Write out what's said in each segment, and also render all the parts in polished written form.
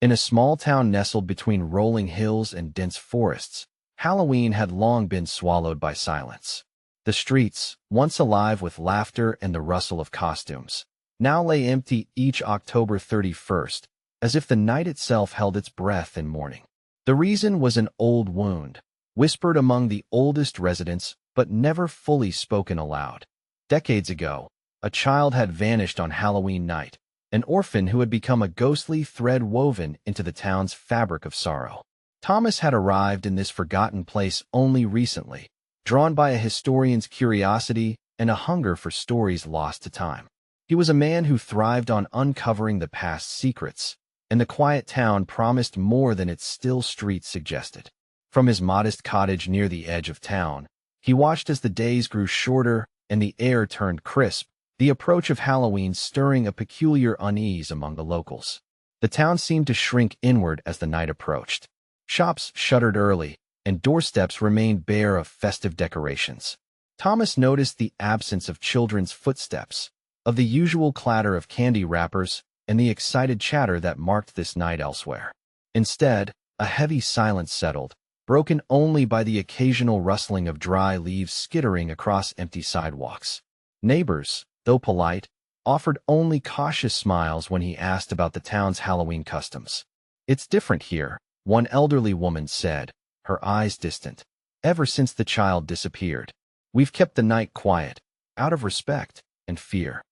In a small town nestled between rolling hills and dense forests, Halloween had long been swallowed by silence. The streets, once alive with laughter and the rustle of costumes, now lay empty each October 31st, as if the night itself held its breath in mourning. The reason was an old wound, whispered among the oldest residents but never fully spoken aloud. Decades ago, a child had vanished on Halloween night, an orphan who had become a ghostly thread woven into the town's fabric of sorrow. Thomas had arrived in this forgotten place only recently, drawn by a historian's curiosity and a hunger for stories lost to time. He was a man who thrived on uncovering the past's secrets, and the quiet town promised more than its still streets suggested. From his modest cottage near the edge of town, he watched as the days grew shorter and the air turned crisp, the approach of Halloween stirring a peculiar unease among the locals. The town seemed to shrink inward as the night approached. Shops shuttered early, and doorsteps remained bare of festive decorations. Thomas noticed the absence of children's footsteps, of the usual clatter of candy wrappers, and the excited chatter that marked this night elsewhere. Instead, a heavy silence settled, broken only by the occasional rustling of dry leaves skittering across empty sidewalks. Neighbors, though polite, offered only cautious smiles when he asked about the town's Halloween customs. "It's different here," one elderly woman said, her eyes distant. "Ever since the child disappeared, we've kept the night quiet, out of respect and fear."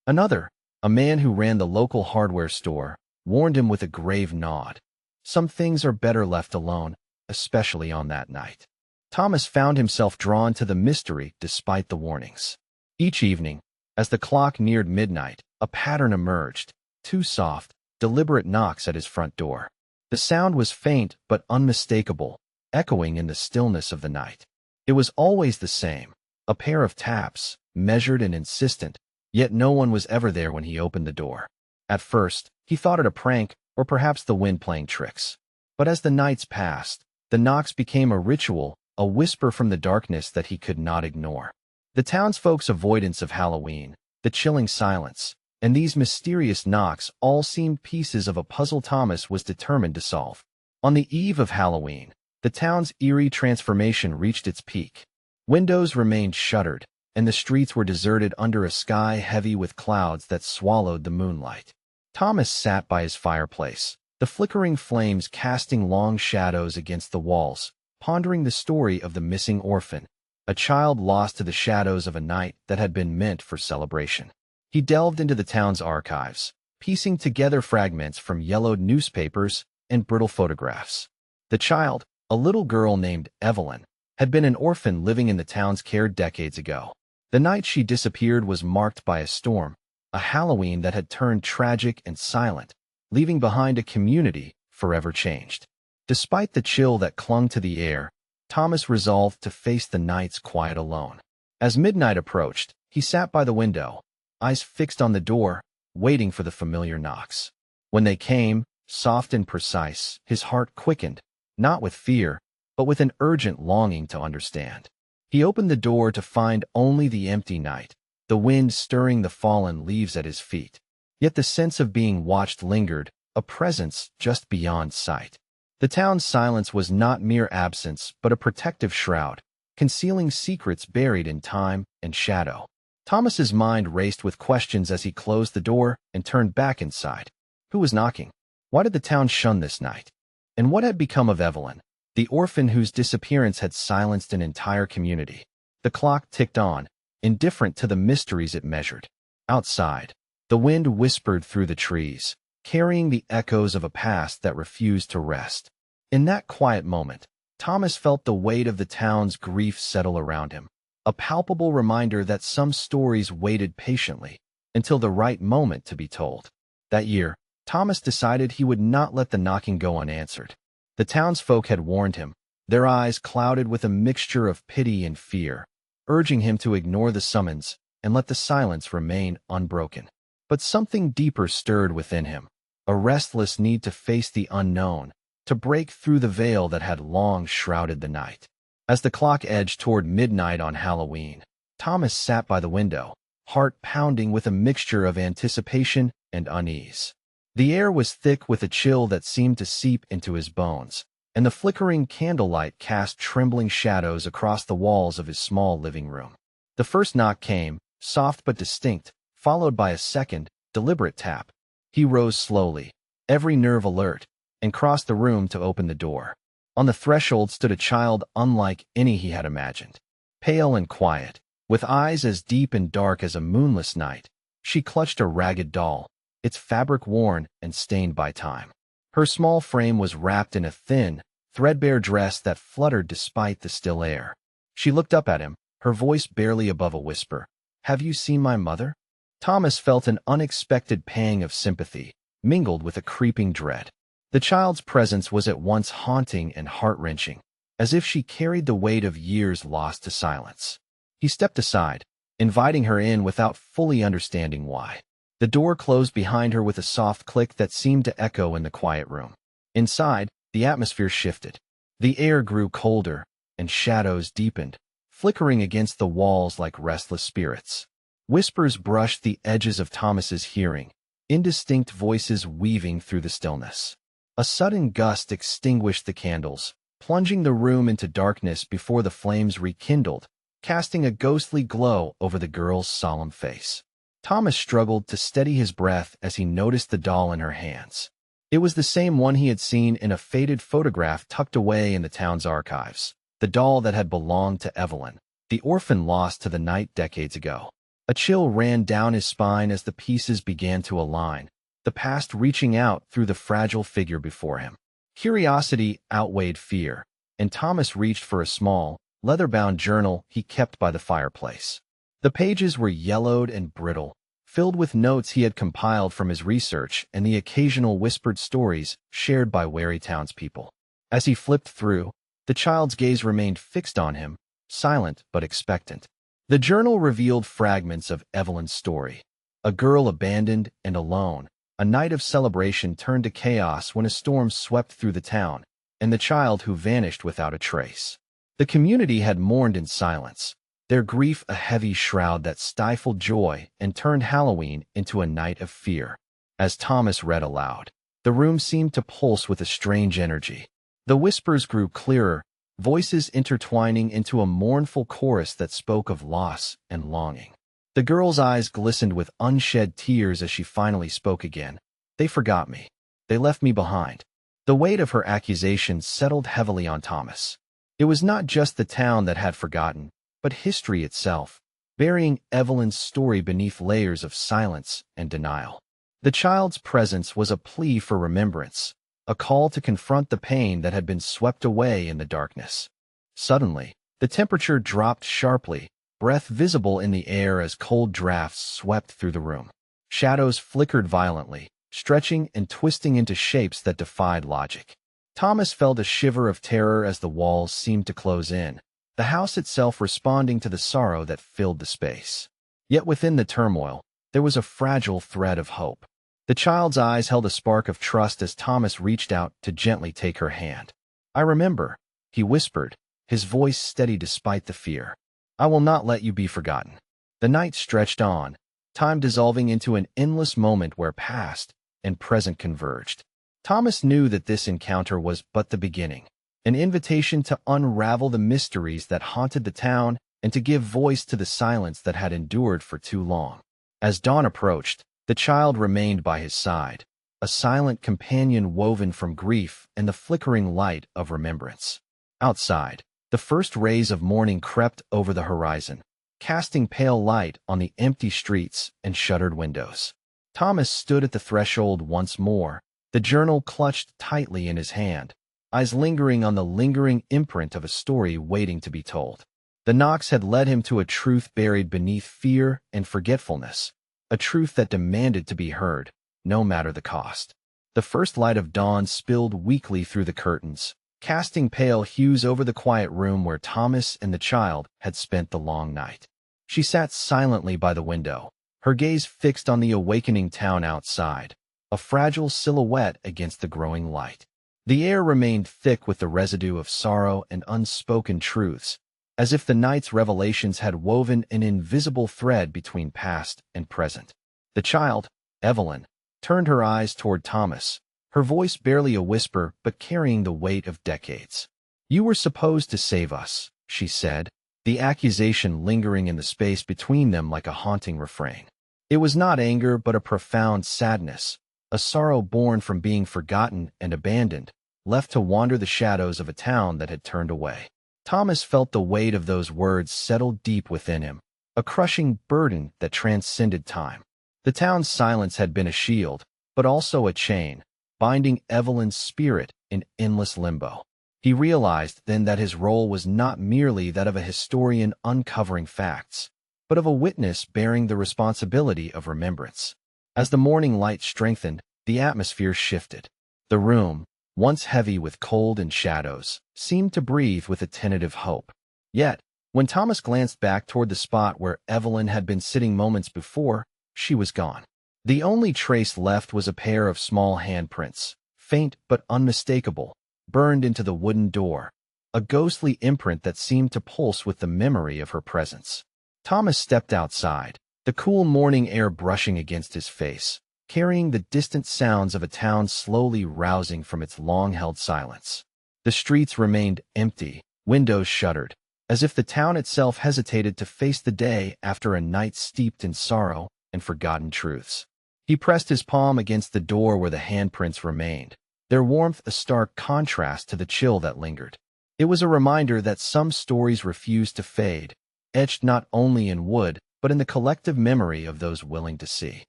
Another, a man who ran the local hardware store, warned him with a grave nod. "Some things are better left alone, especially on that night." Thomas found himself drawn to the mystery despite the warnings. Each evening, as the clock neared midnight, a pattern emerged, two soft, deliberate knocks at his front door. The sound was faint but unmistakable, echoing in the stillness of the night. It was always the same, a pair of taps, measured and insistent, yet no one was ever there when he opened the door. At first, he thought it a prank or perhaps the wind playing tricks. But as the nights passed, the knocks became a ritual, a whisper from the darkness that he could not ignore. The townsfolk's avoidance of Halloween, the chilling silence, and these mysterious knocks all seemed pieces of a puzzle Thomas was determined to solve. On the eve of Halloween, the town's eerie transformation reached its peak. Windows remained shuttered, and the streets were deserted under a sky heavy with clouds that swallowed the moonlight. Thomas sat by his fireplace, the flickering flames casting long shadows against the walls, pondering the story of the missing orphan, a child lost to the shadows of a night that had been meant for celebration. He delved into the town's archives, piecing together fragments from yellowed newspapers and brittle photographs. The child, a little girl named Evelyn, had been an orphan living in the town's care decades ago. The night she disappeared was marked by a storm, a Halloween that had turned tragic and silent, leaving behind a community forever changed. Despite the chill that clung to the air, Thomas resolved to face the night's quiet alone. As midnight approached, he sat by the window, eyes fixed on the door, waiting for the familiar knocks. When they came, soft and precise, his heart quickened, not with fear, but with an urgent longing to understand. He opened the door to find only the empty night, the wind stirring the fallen leaves at his feet. Yet the sense of being watched lingered, a presence just beyond sight. The town's silence was not mere absence, but a protective shroud, concealing secrets buried in time and shadow. Thomas's mind raced with questions as he closed the door and turned back inside. Who was knocking? Why did the town shun this night? And what had become of Evelyn, the orphan whose disappearance had silenced an entire community? The clock ticked on, indifferent to the mysteries it measured. Outside, the wind whispered through the trees, carrying the echoes of a past that refused to rest. In that quiet moment, Thomas felt the weight of the town's grief settle around him, a palpable reminder that some stories waited patiently until the right moment to be told. That year, Thomas decided he would not let the knocking go unanswered. The townsfolk had warned him, their eyes clouded with a mixture of pity and fear, urging him to ignore the summons and let the silence remain unbroken. But something deeper stirred within him, a restless need to face the unknown, to break through the veil that had long shrouded the night. As the clock edged toward midnight on Halloween, Thomas sat by the window, heart pounding with a mixture of anticipation and unease. The air was thick with a chill that seemed to seep into his bones, and the flickering candlelight cast trembling shadows across the walls of his small living room. The first knock came, soft but distinct, followed by a second, deliberate tap. He rose slowly, every nerve alert, and crossed the room to open the door. On the threshold stood a child unlike any he had imagined. Pale and quiet, with eyes as deep and dark as a moonless night, she clutched a ragged doll, its fabric worn and stained by time. Her small frame was wrapped in a thin, threadbare dress that fluttered despite the still air. She looked up at him, her voice barely above a whisper. "Have you seen my mother?" Thomas felt an unexpected pang of sympathy, mingled with a creeping dread. The child's presence was at once haunting and heart-wrenching, as if she carried the weight of years lost to silence. He stepped aside, inviting her in without fully understanding why. The door closed behind her with a soft click that seemed to echo in the quiet room. Inside, the atmosphere shifted. The air grew colder, and shadows deepened, flickering against the walls like restless spirits. Whispers brushed the edges of Thomas's hearing, indistinct voices weaving through the stillness. A sudden gust extinguished the candles, plunging the room into darkness before the flames rekindled, casting a ghostly glow over the girl's solemn face. Thomas struggled to steady his breath as he noticed the doll in her hands. It was the same one he had seen in a faded photograph tucked away in the town's archives, the doll that had belonged to Evelyn, the orphan lost to the night decades ago. A chill ran down his spine as the pieces began to align, the past reaching out through the fragile figure before him. Curiosity outweighed fear, and Thomas reached for a small, leather-bound journal he kept by the fireplace. The pages were yellowed and brittle, filled with notes he had compiled from his research and the occasional whispered stories shared by wary townspeople. As he flipped through, the child's gaze remained fixed on him, silent but expectant. The journal revealed fragments of Evelyn's story. A girl abandoned and alone, a night of celebration turned to chaos when a storm swept through the town, and the child who vanished without a trace. The community had mourned in silence, their grief a heavy shroud that stifled joy and turned Halloween into a night of fear. As Thomas read aloud, the room seemed to pulse with a strange energy. The whispers grew clearer, voices intertwining into a mournful chorus that spoke of loss and longing. The girl's eyes glistened with unshed tears as she finally spoke again. "They forgot me. They left me behind." The weight of her accusation settled heavily on Thomas. It was not just the town that had forgotten, but history itself, burying Evelyn's story beneath layers of silence and denial. The child's presence was a plea for remembrance, a call to confront the pain that had been swept away in the darkness. Suddenly, the temperature dropped sharply, breath visible in the air as cold drafts swept through the room. Shadows flickered violently, stretching and twisting into shapes that defied logic. Thomas felt a shiver of terror as the walls seemed to close in, the house itself responding to the sorrow that filled the space. Yet within the turmoil, there was a fragile thread of hope. The child's eyes held a spark of trust as Thomas reached out to gently take her hand. "I remember," he whispered, his voice steady despite the fear. "I will not let you be forgotten." The night stretched on, time dissolving into an endless moment where past and present converged. Thomas knew that this encounter was but the beginning, an invitation to unravel the mysteries that haunted the town and to give voice to the silence that had endured for too long. As dawn approached, the child remained by his side, a silent companion woven from grief and the flickering light of remembrance. Outside, the first rays of morning crept over the horizon, casting pale light on the empty streets and shuttered windows. Thomas stood at the threshold once more, the journal clutched tightly in his hand, eyes lingering on the lingering imprint of a story waiting to be told. The knocks had led him to a truth buried beneath fear and forgetfulness, a truth that demanded to be heard, no matter the cost. The first light of dawn spilled weakly through the curtains, casting pale hues over the quiet room where Thomas and the child had spent the long night. She sat silently by the window, her gaze fixed on the awakening town outside, a fragile silhouette against the growing light. The air remained thick with the residue of sorrow and unspoken truths, as if the night's revelations had woven an invisible thread between past and present. The child, Evelyn, turned her eyes toward Thomas, her voice barely a whisper but carrying the weight of decades. "You were supposed to save us," she said, the accusation lingering in the space between them like a haunting refrain. It was not anger but a profound sadness, a sorrow born from being forgotten and abandoned, left to wander the shadows of a town that had turned away. Thomas felt the weight of those words settle deep within him, a crushing burden that transcended time. The town's silence had been a shield, but also a chain, binding Evelyn's spirit in endless limbo. He realized then that his role was not merely that of a historian uncovering facts, but of a witness bearing the responsibility of remembrance. As the morning light strengthened, the atmosphere shifted. The room, once heavy with cold and shadows, seemed to breathe with a tentative hope. Yet, when Thomas glanced back toward the spot where Evelyn had been sitting moments before, she was gone. The only trace left was a pair of small handprints, faint but unmistakable, burned into the wooden door, a ghostly imprint that seemed to pulse with the memory of her presence. Thomas stepped outside, the cool morning air brushing against his face, carrying the distant sounds of a town slowly rousing from its long-held silence. The streets remained empty, windows shuttered, as if the town itself hesitated to face the day after a night steeped in sorrow and forgotten truths. He pressed his palm against the door where the handprints remained, their warmth a stark contrast to the chill that lingered. It was a reminder that some stories refuse to fade, etched not only in wood, but in the collective memory of those willing to see.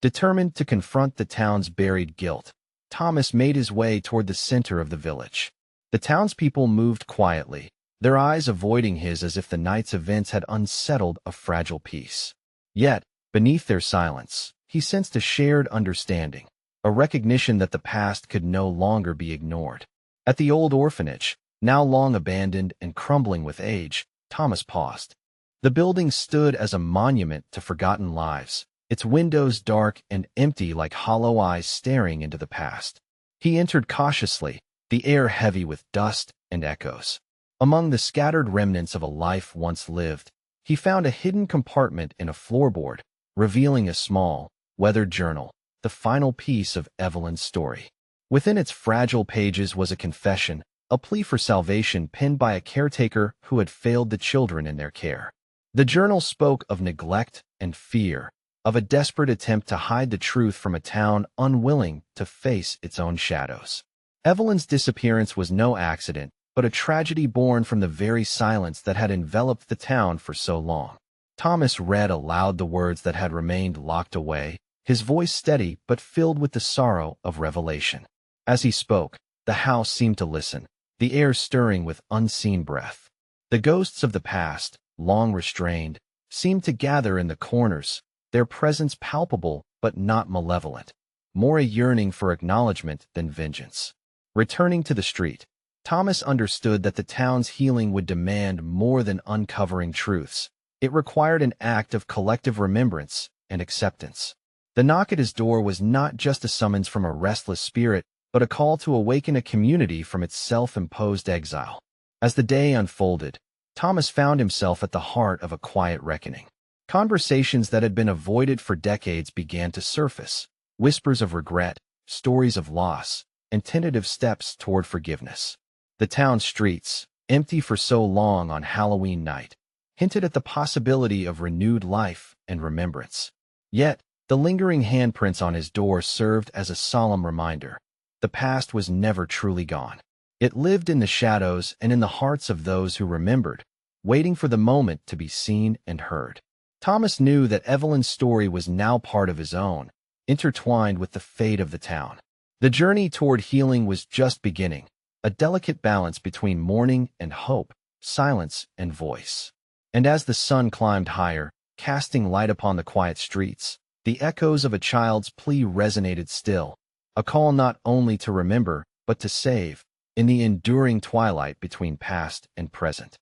Determined to confront the town's buried guilt, Thomas made his way toward the center of the village. The townspeople moved quietly, their eyes avoiding his as if the night's events had unsettled a fragile peace. Yet, beneath their silence, he sensed a shared understanding, a recognition that the past could no longer be ignored. At the old orphanage, now long abandoned and crumbling with age, Thomas paused. The building stood as a monument to forgotten lives, its windows dark and empty like hollow eyes staring into the past. He entered cautiously, the air heavy with dust and echoes. Among the scattered remnants of a life once lived, he found a hidden compartment in a floorboard, revealing a small, weathered journal, the final piece of Evelyn's story. Within its fragile pages was a confession, a plea for salvation penned by a caretaker who had failed the children in their care. The journal spoke of neglect and fear, of a desperate attempt to hide the truth from a town unwilling to face its own shadows. Evelyn's disappearance was no accident, but a tragedy born from the very silence that had enveloped the town for so long. Thomas read aloud the words that had remained locked away, his voice steady but filled with the sorrow of revelation. As he spoke, the house seemed to listen, the air stirring with unseen breath. The ghosts of the past, long restrained, seemed to gather in the corners, their presence palpable but not malevolent, more a yearning for acknowledgement than vengeance. Returning to the street, Thomas understood that the town's healing would demand more than uncovering truths. It required an act of collective remembrance and acceptance. The knock at his door was not just a summons from a restless spirit, but a call to awaken a community from its self-imposed exile. As the day unfolded, Thomas found himself at the heart of a quiet reckoning. Conversations that had been avoided for decades began to surface, whispers of regret, stories of loss, and tentative steps toward forgiveness. The town streets, empty for so long on Halloween night, hinted at the possibility of renewed life and remembrance. Yet, the lingering handprints on his door served as a solemn reminder. The past was never truly gone. It lived in the shadows and in the hearts of those who remembered, waiting for the moment to be seen and heard. Thomas knew that Evelyn's story was now part of his own, intertwined with the fate of the town. The journey toward healing was just beginning, a delicate balance between mourning and hope, silence and voice. And as the sun climbed higher, casting light upon the quiet streets, the echoes of a child's plea resonated still, a call not only to remember, but to save, in the enduring twilight between past and present.